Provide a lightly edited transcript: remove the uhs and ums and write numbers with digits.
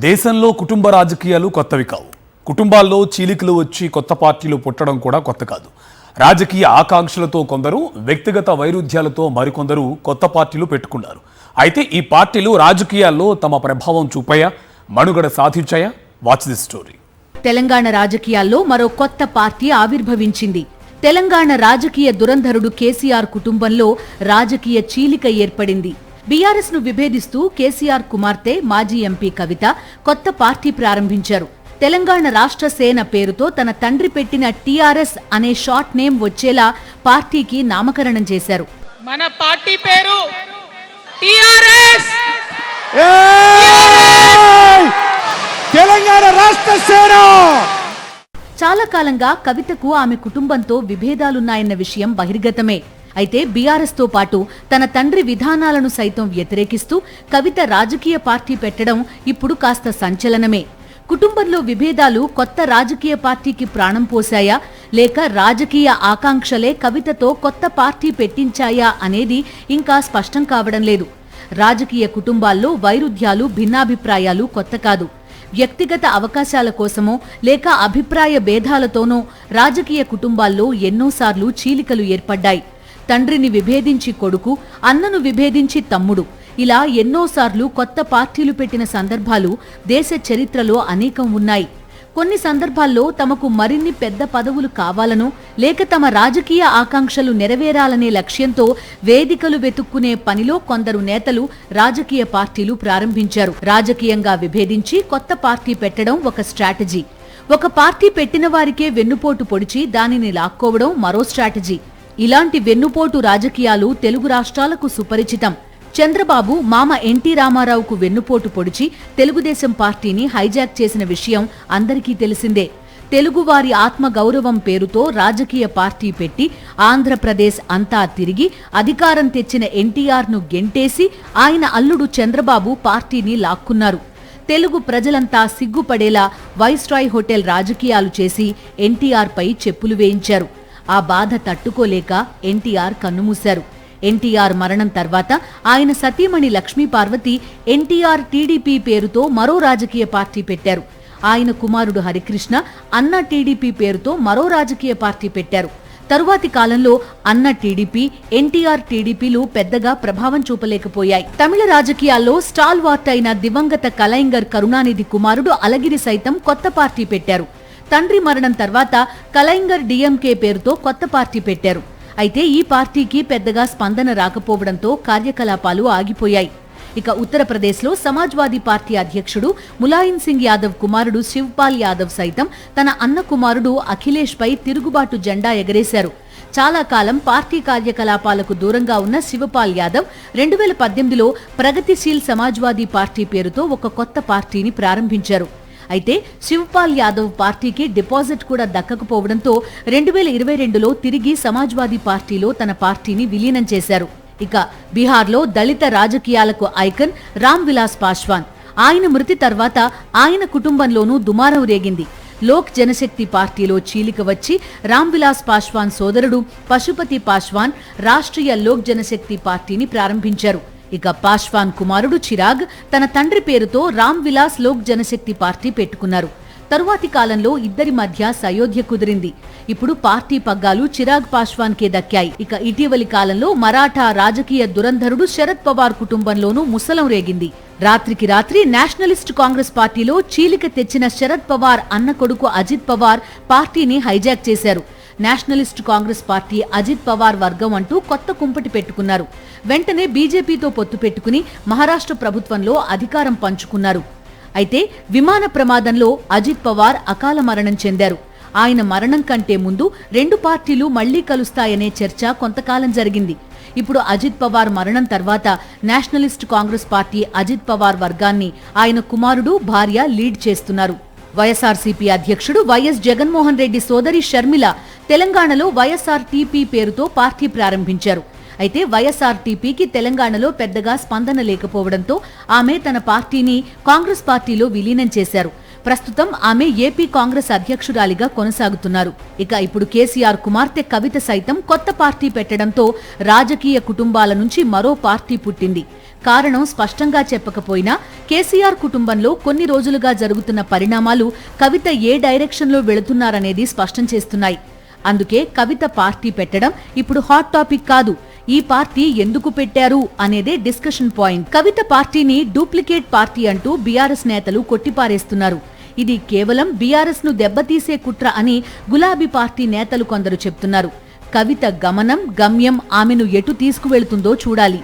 దేశంలో కుటుంబ రాజకీయాలు కొత్తవి కావు. కుటుంబాల్లో చీలికలు వచ్చి కొత్త పార్టీలు పుట్టడం కూడా కొత్త కాదు. రాజకీయ ఆకాంక్షలతో కొందరు, వ్యక్తిగత వైరుధ్యాలతో మరికొందరు కొత్త పార్టీలు పెట్టుకున్నారు. అయితే ఈ పార్టీలు రాజకీయాల్లో తమ ప్రభావం చూపాయా, మనుగడ సాధించాయా? Watch this story. తెలంగాణ రాజకీయాల్లో మరో కొత్త పార్టీ ఆవిర్భవించింది. తెలంగాణ రాజకీయ దురంధరుడు కేసీఆర్ కుటుంబంలో రాజకీయ చీలిక ఏర్పడింది. బీఆర్ఎస్ ను విభేదిస్తూ కేసీఆర్ కుమార్తె మాజీ ఎంపీ కవిత కొత్త పార్టీ ప్రారంభించారు. తెలంగాణ రాష్ట్ర సేన పేరుతో తన తండ్రి పెట్టిన టీఆర్ఎస్ అనే షార్ట్ నేమ్ వచ్చేలా పార్టీకి నామకరణం చేశారు. మన పార్టీ పేరు టీఆర్ఎస్, తెలంగాణ రాష్ట్ర సేన. చాలా కాలంగా కవితకు ఆమె కుటుంబంతో విభేదాలున్నాయన్న విషయం బహిర్గతమే. అయితే బీఆర్ఎస్ తో పాటు తన తండ్రి విధానాలను సైతం వ్యతిరేకిస్తూ కవిత రాజకీయ పార్టీ పెట్టడం ఇప్పుడు కాస్త సంచలనమే. కుటుంబంలో విభేదాలు కొత్త రాజకీయ పార్టీకి ప్రాణం పోశాయా, లేక రాజకీయ ఆకాంక్షలే కవితతో కొత్త పార్టీ పెట్టించాయా అనేది ఇంకా స్పష్టం కావడం లేదు. రాజకీయ కుటుంబాల్లో వైరుధ్యాలు, భిన్నాభిప్రాయాలు కొత్త కాదు. వ్యక్తిగత అవకాశాల కోసమో లేక అభిప్రాయ భేదాలతోనో రాజకీయ కుటుంబాల్లో ఎన్నోసార్లు చీలికలు ఏర్పడ్డాయి. తండ్రిని విభేదించి కొడుకు, అన్నను విభేదించి తమ్ముడు, ఇలా ఎన్నోసార్లు కొత్త పార్టీలు పెట్టిన సందర్భాలు దేశ చరిత్రలో అనేకం ఉన్నాయి. కొన్ని సందర్భాల్లో తమకు మరిన్ని పెద్ద పదవులు కావాలనో లేక తమ రాజకీయ ఆకాంక్షలు నెరవేరాలనే లక్ష్యంతో వేదికలు వెతుక్కునే పనిలో కొందరు నేతలు రాజకీయ పార్టీలు ప్రారంభించారు. రాజకీయంగా విభేదించి కొత్త పార్టీ పెట్టడం ఒక స్ట్రాటజీ. ఒక పార్టీ పెట్టిన వారికే వెన్నుపోటు పొడిచి దానిని లాక్కోవడం మరో స్ట్రాటజీ. ఇలాంటి వెన్నుపోటు రాజకీయాలు తెలుగు రాష్ట్రాలకు సుపరిచితం. చంద్రబాబు మామ ఎన్టీ రామారావుకు వెన్నుపోటు పొడిచి తెలుగుదేశం పార్టీని హైజాక్ చేసిన విషయం అందరికీ తెలిసిందే. తెలుగువారి ఆత్మ గౌరవం పేరుతో రాజకీయ పార్టీ పెట్టి ఆంధ్రప్రదేశ్ అంతా తిరిగి అధికారం తెచ్చిన ఎన్టీఆర్ను గెంటేసి ఆయన అల్లుడు చంద్రబాబు పార్టీని లాక్కున్నారు. తెలుగు ప్రజలంతా సిగ్గుపడేలా వైస్రాయ్ హోటల్ రాజకీయాలు చేసి ఎన్టీఆర్పై చెప్పులు వేయించారు. ఆ బాధ తట్టుకోలేక ఎన్టీఆర్ కన్నుమూశారు. ఎన్టీఆర్ మరణం తర్వాత ఆయన సతీమణి లక్ష్మీపార్వతి ఎన్టీఆర్ టీడీపీ పేరుతో మరో రాజకీయ పార్టీ పెట్టారు. ఆయన కుమారుడు హరికృష్ణ అన్న టీడీపీ పేరుతో మరో రాజకీయ పార్టీ పెట్టారు. తరువాతి కాలంలో అన్న టీడీపీ, ఎన్టీఆర్ టీడీపీలు పెద్దగా ప్రభావం చూపలేకపోయాయి. తమిళ రాజకీయాల్లో స్టాల్ వార్ట్ అయిన దివంగత కలైంగర్ కరుణానిధి కుమారుడు అలగిరి సైతం కొత్త పార్టీ పెట్టారు. తండ్రి మరణం తర్వాత కలైంగర్ డిఎంకే పేరుతో కొత్త పార్టీ పెట్టారు. అయితే ఈ పార్టీకి పెద్దగా స్పందన రాకపోవడంతో కార్యకలాపాలు ఆగిపోయాయి. ఇక ఉత్తరప్రదేశ్లో సమాజ్వాదీ పార్టీ అధ్యక్షుడు ములాయం సింగ్ యాదవ్ కుమారుడు శివపాల్ యాదవ్ సైతం తన అన్న కుమారుడు అఖిలేష్ పై తిరుగుబాటు జెండా ఎగరేశారు. చాలా కాలం పార్టీ కార్యకలాపాలకు దూరంగా ఉన్న శివపాల్ యాదవ్ 2018లో ప్రగతిశీల్ సమాజ్వాదీ పార్టీ పేరుతో ఒక కొత్త పార్టీని ప్రారంభించారు. అయితే శివపాల్ యాదవ్ పార్టీకి డిపాజిట్ కూడా దక్కకపోవడంతో 2022లో తిరిగి సమాజ్వాదీ పార్టీలో తన పార్టీని విలీనం చేశారు. ఇక బీహార్లో దళిత రాజకీయాలకు ఐకన్ రామ్ విలాస్ పాశ్వాన్, ఆయన మృతి తర్వాత ఆయన కుటుంబంలోనూ దుమారం రేగింది. లోక్ జనశక్తి పార్టీలో చీలిక వచ్చి రామ్ విలాస్ పాశ్వాన్ సోదరుడు పశుపతి పాశ్వాన్ రాష్ట్రీయ లోక్ జనశక్తి పార్టీని ప్రారంభించారు. ఇక పాశ్వాన్ కుమారుడు చిరాగ్ తన తండ్రి పేరుతో రామ్ విలాస్ లోక్ జనశక్తి పార్టీ పెట్టుకున్నారు. తరువాతి కాలంలో ఇద్దరి మధ్య సయోధ్య కుదిరింది. ఇప్పుడు పార్టీ పగ్గాలు చిరాగ్ పాశ్వాన్ కే దక్కాయి. ఇక ఇటీవలి కాలంలో మరాఠా రాజకీయ దురంధరుడు శరద్ పవార్ కుటుంబంలోనూ ముసలం రేగింది. రాత్రికి రాత్రి నేషనలిస్ట్ కాంగ్రెస్ పార్టీలో చీలిక తెచ్చిన శరద్ పవార్ అన్న కొడుకు అజిత్ పవార్ పార్టీని హైజాక్ చేశారు. నేషనలిస్ట్ కాంగ్రెస్ పార్టీ అజిత్ పవార్ వర్గం అంటూ కొత్త కుంపటి పెట్టుకున్నారు. వెంటనే బీజేపీతో పొత్తు పెట్టుకుని మహారాష్ట్ర ప్రభుత్వంలో అధికారం పంచుకున్నారు. అయితే విమాన ప్రమాదంలో అజిత్ పవార్ అకాల మరణం చెందారు. ఆయన మరణం కంటే ముందు రెండు పార్టీలు మళ్లీ కలుస్తాయనే చర్చ కొంతకాలం జరిగింది. ఇప్పుడు అజిత్ పవార్ మరణం తర్వాత నేషనలిస్ట్ కాంగ్రెస్ పార్టీ అజిత్ పవార్ వర్గాన్ని ఆయన కుమారుడు, భార్య లీడ్ చేస్తున్నారు. వైఎస్ఆర్సీపీ అధ్యక్షుడు వైఎస్ జగన్మోహన్ రెడ్డి సోదరి షర్మిల తెలంగాణలో వైఎస్ఆర్టీపీ పేరుతో పార్టీ ప్రారంభించారు. అయితే వైఎస్ఆర్టీపీకి తెలంగాణలో పెద్దగా స్పందన లేకపోవడంతో ఆమె తన పార్టీని కాంగ్రెస్ పార్టీలో విలీనం చేశారు. ప్రస్తుతం ఆమె ఏపీ కాంగ్రెస్ అధ్యక్షురాలిగా కొనసాగుతున్నారు. ఇక ఇప్పుడు కేసీఆర్ కుమార్తె కవిత సైతం కొత్త పార్టీ పెట్టడంతో రాజకీయ కుటుంబాల నుంచి మరో పార్టీ పుట్టింది. కారణం స్పష్టంగా చెప్పకపోయినా కేసీఆర్ కుటుంబంలో కొన్ని రోజులుగా జరుగుతున్న పరిణామాలు కవిత ఏ డైరెక్షన్లో వెళుతున్నారనేది స్పష్టం చేస్తున్నాయి. అందుకే కవిత పార్టీ పెట్టడం ఇప్పుడు హాట్ టాపిక్ కాదు. ఈ పార్టీ ఎందుకు పెట్టారు అనేదే డిస్కషన్ పాయింట్. కవిత పార్టీని డూప్లికేట్ పార్టీ అంటూ బీఆర్ఎస్ నేతలు కొట్టిపారేస్తున్నారు. ఇది కేవలం బీఆర్ఎస్ ను దెబ్బతీసే కుట్ర అని గులాబీ పార్టీ నేతలు కొందరు చెప్తున్నారు. కవిత గమనం, గమ్యం ఆమెను ఎటు తీసుకువెళ్తుందో చూడాలి.